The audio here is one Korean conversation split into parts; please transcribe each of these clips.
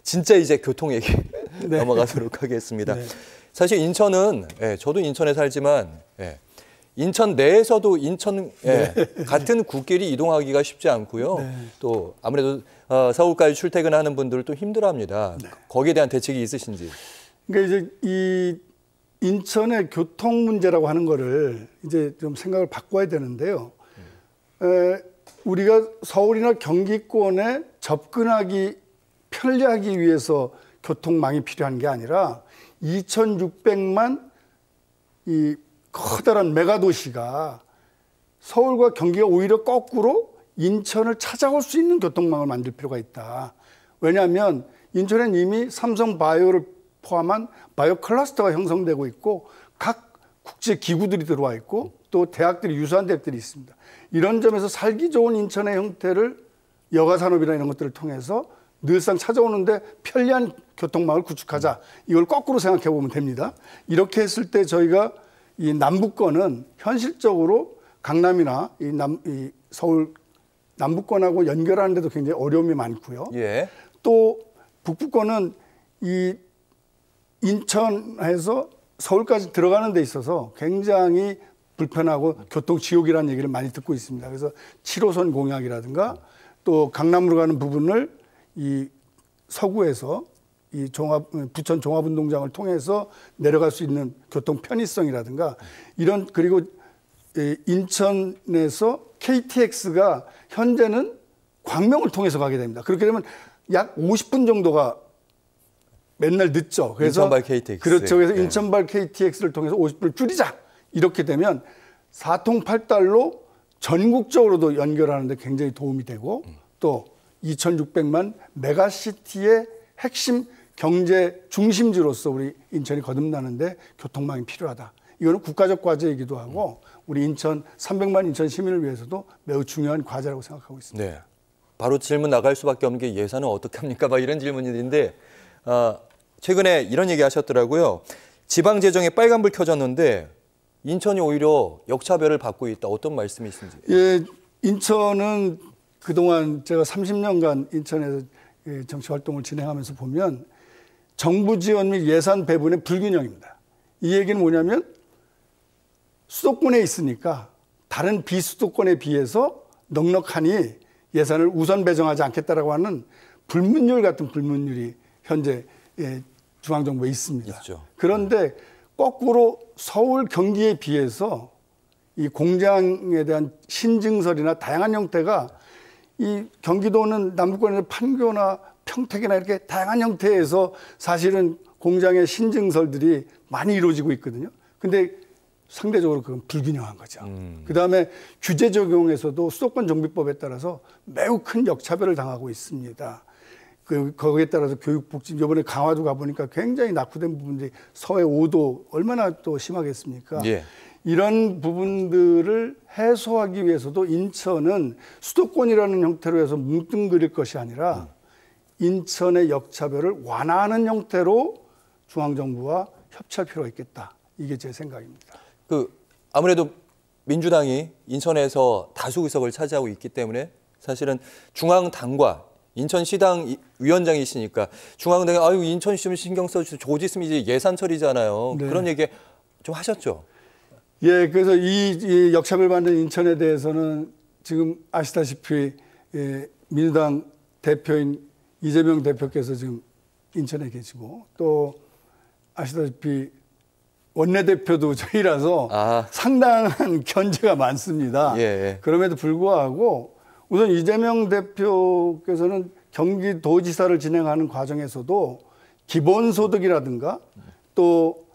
진짜 이제 교통 얘기 네. 넘어가도록 하겠습니다. 네. 사실 인천은 저도 인천에 살지만 인천 내에서도 인천 같은 국길이 이동하기가 쉽지 않고요. 네. 또 아무래도 서울까지 출퇴근하는 분들을 또 힘들어합니다. 네. 거기에 대한 대책이 있으신지? 그러니까 이제 이 인천의 교통 문제라고 하는 거를 이제 좀 생각을 바꿔야 되는데요. 우리가 서울이나 경기권에 접근하기 편리하기 위해서 교통망이 필요한 게 아니라 2,600만 이 커다란 메가도시가 서울과 경기가 오히려 거꾸로 인천을 찾아올 수 있는 교통망을 만들 필요가 있다. 왜냐하면 인천엔 이미 삼성바이오를 포함한 바이오 클러스터가 형성되고 있고 각 국제 기구들이 들어와 있고 또 대학들이 유수한 대학들이 있습니다. 이런 점에서 살기 좋은 인천의 형태를 여가산업이나 이런 것들을 통해서 늘상 찾아오는데 편리한 교통망을 구축하자. 이걸 거꾸로 생각해 보면 됩니다. 이렇게 했을 때 저희가 이 남부권은 현실적으로 강남이나 이 서울 남부권하고 연결하는 데도 굉장히 어려움이 많고요. 예. 또 북부권은 이 인천에서 서울까지 들어가는 데 있어서 굉장히 불편하고 교통지옥이라는 얘기를 많이 듣고 있습니다. 그래서 7호선 공약이라든가 또 강남으로 가는 부분을 이 서구에서 이 부천 종합운동장을 통해서 내려갈 수 있는 교통 편의성이라든가 이런 그리고 인천에서 KTX가 현재는 광명을 통해서 가게 됩니다. 그렇게 되면 약 50분 정도가 맨날 늦죠. 그래서 인천발 KTX. 그렇죠. 그래서 인천발 KTX를 통해서 50분을 줄이자. 이렇게 되면 4통팔달로 전국적으로도 연결하는 데 굉장히 도움이 되고 또 2,600만 메가시티의 핵심 경제 중심지로서 우리 인천이 거듭나는데 교통망이 필요하다. 이거는 국가적 과제이기도 하고 우리 인천 300만 인천 시민을 위해서도 매우 중요한 과제라고 생각하고 있습니다. 네. 바로 질문 나갈 수밖에 없는 게 예산은 어떻게 합니까? 막 이런 질문인데 최근에 이런 얘기 하셨더라고요. 지방 재정에 빨간불 켜졌는데 인천이 오히려 역차별을 받고 있다. 어떤 말씀이신지? 예, 인천은 그동안 제가 30년간 인천에서 정치 활동을 진행하면서 보면 정부 지원 및 예산 배분의 불균형입니다. 이 얘기는 뭐냐면 수도권에 있으니까 다른 비수도권에 비해서 넉넉하니 예산을 우선 배정하지 않겠다라고 하는 불문율 같은 불문율이 현재 중앙정부에 있습니다. 있죠. 그런데 거꾸로 서울 경기에 비해서 이 공장에 대한 신증설이나 다양한 형태가 이 경기도는 남부권에서 판교나 평택이나 이렇게 다양한 형태에서 사실은 공장의 신증설들이 많이 이루어지고 있거든요. 근데 상대적으로 그건 불균형한 거죠. 그다음에 규제 적용에서도 수도권 정비법에 따라서 매우 큰 역차별을 당하고 있습니다. 거기에 따라서 교육복지, 이번에 강화도 가보니까 굉장히 낙후된 부분들이 서해 5도 얼마나 또 심하겠습니까? 예. 이런 부분들을 해소하기 위해서도 인천은 수도권이라는 형태로 해서 뭉뚱그릴 것이 아니라 인천의 역차별을 완화하는 형태로 중앙정부와 협치할 필요가 있겠다. 이게 제 생각입니다. 아무래도 민주당이 인천에서 다수 의석을 차지하고 있기 때문에 사실은 중앙당과 인천시당 위원장이시니까 중앙당이 아유 인천시 좀 신경 써주세요. 곧 있으면 이제 예산 처리잖아요. 네. 그런 얘기 좀 하셨죠? 예, 그래서 이 역차별 받는 인천에 대해서는 지금 아시다시피 민주당 대표인 이재명 대표께서 지금 인천에 계시고 또 아시다시피 원내대표도 저희라서 상당한 견제가 많습니다. 예. 그럼에도 불구하고 우선 이재명 대표께서는 경기도지사를 진행하는 과정에서도 기본소득이라든가 또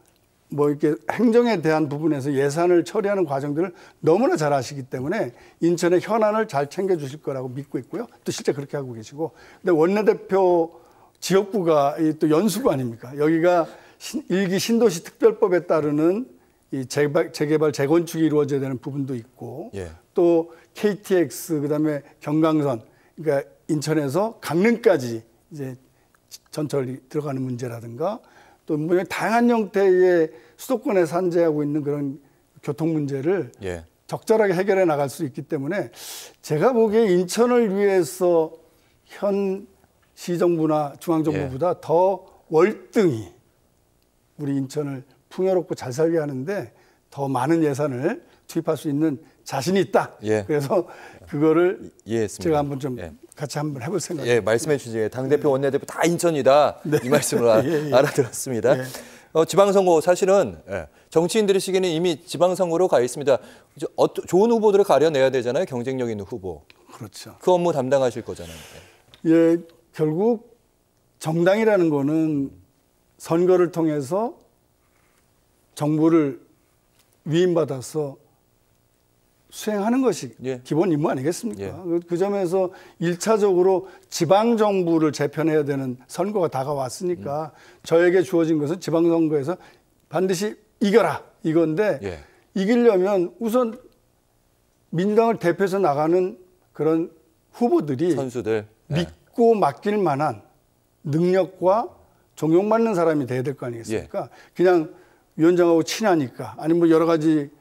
뭐 이렇게 행정에 대한 부분에서 예산을 처리하는 과정들을 너무나 잘 아시기 때문에 인천의 현안을 잘 챙겨주실 거라고 믿고 있고요. 또 실제 그렇게 하고 계시고. 근데 원내대표 지역구가 또 연수구 아닙니까? 여기가 일기 신도시 특별법에 따르는 이 재개발, 재건축이 이루어져야 되는 부분도 있고 또 KTX, 그다음에 경강선, 그러니까 인천에서 강릉까지 이제 전철이 들어가는 문제라든가 또 다양한 형태의 수도권에 산재하고 있는 그런 교통 문제를 적절하게 해결해 나갈 수 있기 때문에 제가 보기에 인천을 위해서 현 시정부나 중앙정부보다 더 월등히 우리 인천을 풍요롭고 잘 살게 하는데 더 많은 예산을 투입할 수 있는 자신이 있다. 그래서 그거를 이해했습니다. 제가 한번 좀 같이 한번 해볼 생각입니다. 말씀해 주신 당대표 원내대표 다 인천이다. 이 말씀을 알아들었습니다. 지방선거 사실은 정치인들의 시기는 이미 지방선거로 가 있습니다. 좋은 후보들을 가려내야 되잖아요. 경쟁력 있는 후보. 그렇죠. 그 업무 담당하실 거잖아요. 결국 정당이라는 거는 선거를 통해서 정부를 위임받아서 수행하는 것이 기본 임무 아니겠습니까? 그 점에서 1차적으로 지방정부를 재편해야 되는 선거가 다가왔으니까 저에게 주어진 것은 지방선거에서 반드시 이겨라 이건데 이기려면 우선 민주당을 대표해서 나가는 그런 후보들이 선수들 믿고 맡길 만한 능력과 존경받는 사람이 돼야 될 거 아니겠습니까? 그냥 위원장하고 친하니까 아니면 뭐 여러 가지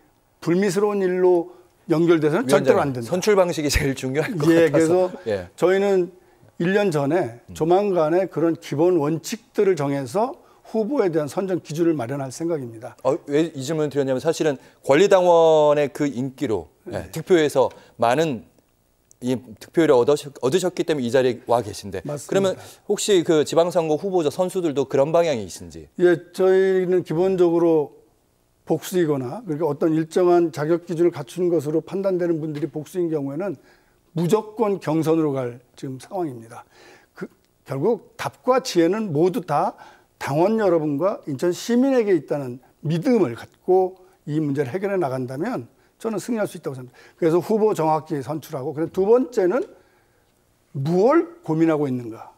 불미스러운 일로 연결돼서는 절대로 안 된다. 선출 방식이 제일 중요할 것 같아서. 그래서 저희는 1년 전에 조만간에 그런 기본 원칙들을 정해서 후보에 대한 선정 기준을 마련할 생각입니다. 왜 이 질문을 드렸냐면 사실은 권리당원의 그 인기로 득표에서 많은 이 득표율을 얻으셨기 때문에 이 자리에 와 계신데 맞습니다. 그러면 혹시 그 지방선거 후보자 선수들도 그런 방향이 있는지? 저희는 기본적으로 복수이거나 그러니까 어떤 일정한 자격 기준을 갖춘 것으로 판단되는 분들이 복수인 경우에는 무조건 경선으로 갈 지금 상황입니다. 결국 답과 지혜는 모두 다 당원 여러분과 인천 시민에게 있다는 믿음을 갖고 이 문제를 해결해 나간다면 저는 승리할 수 있다고 생각합니다. 그래서 후보 정확히 선출하고 그다음 두 번째는 무엇을 고민하고 있는가.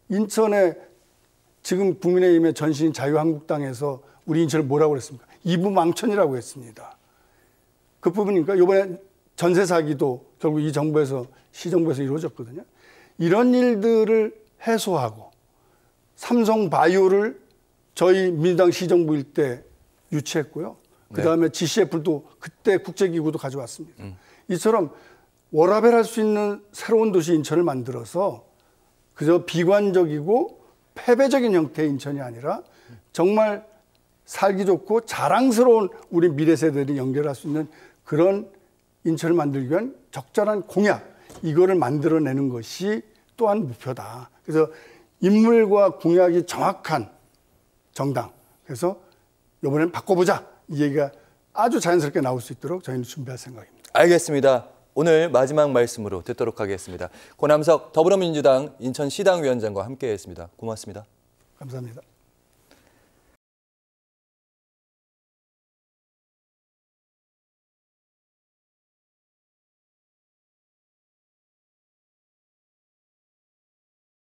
인천에 지금 국민의힘의 전신 자유한국당에서 우리 인천을 뭐라고 그랬습니까? 이부망천이라고 했습니다. 그 부분이니까 이번에 전세 사기도 결국 이 정부에서 시정부에서 이루어졌거든요. 이런 일들을 해소하고 삼성바이오를 저희 민주당 시정부일 때 유치했고요. 그다음에 GCF도 그때 국제기구도 가져왔습니다. 이처럼 워라밸할 수 있는 새로운 도시 인천을 만들어서 그저 비관적이고 패배적인 형태의 인천이 아니라 정말 살기 좋고 자랑스러운 우리 미래 세대들이 연결할 수 있는 그런 인천을 만들기 위한 적절한 공약, 이거를 만들어내는 것이 또한 목표다. 그래서 인물과 공약이 정확한 정당. 그래서 이번엔 바꿔보자. 이 얘기가 아주 자연스럽게 나올 수 있도록 저희는 준비할 생각입니다. 알겠습니다. 오늘 마지막 말씀으로 듣도록 하겠습니다. 고남석 더불어민주당 인천시당위원장과 함께했습니다. 고맙습니다. 감사합니다.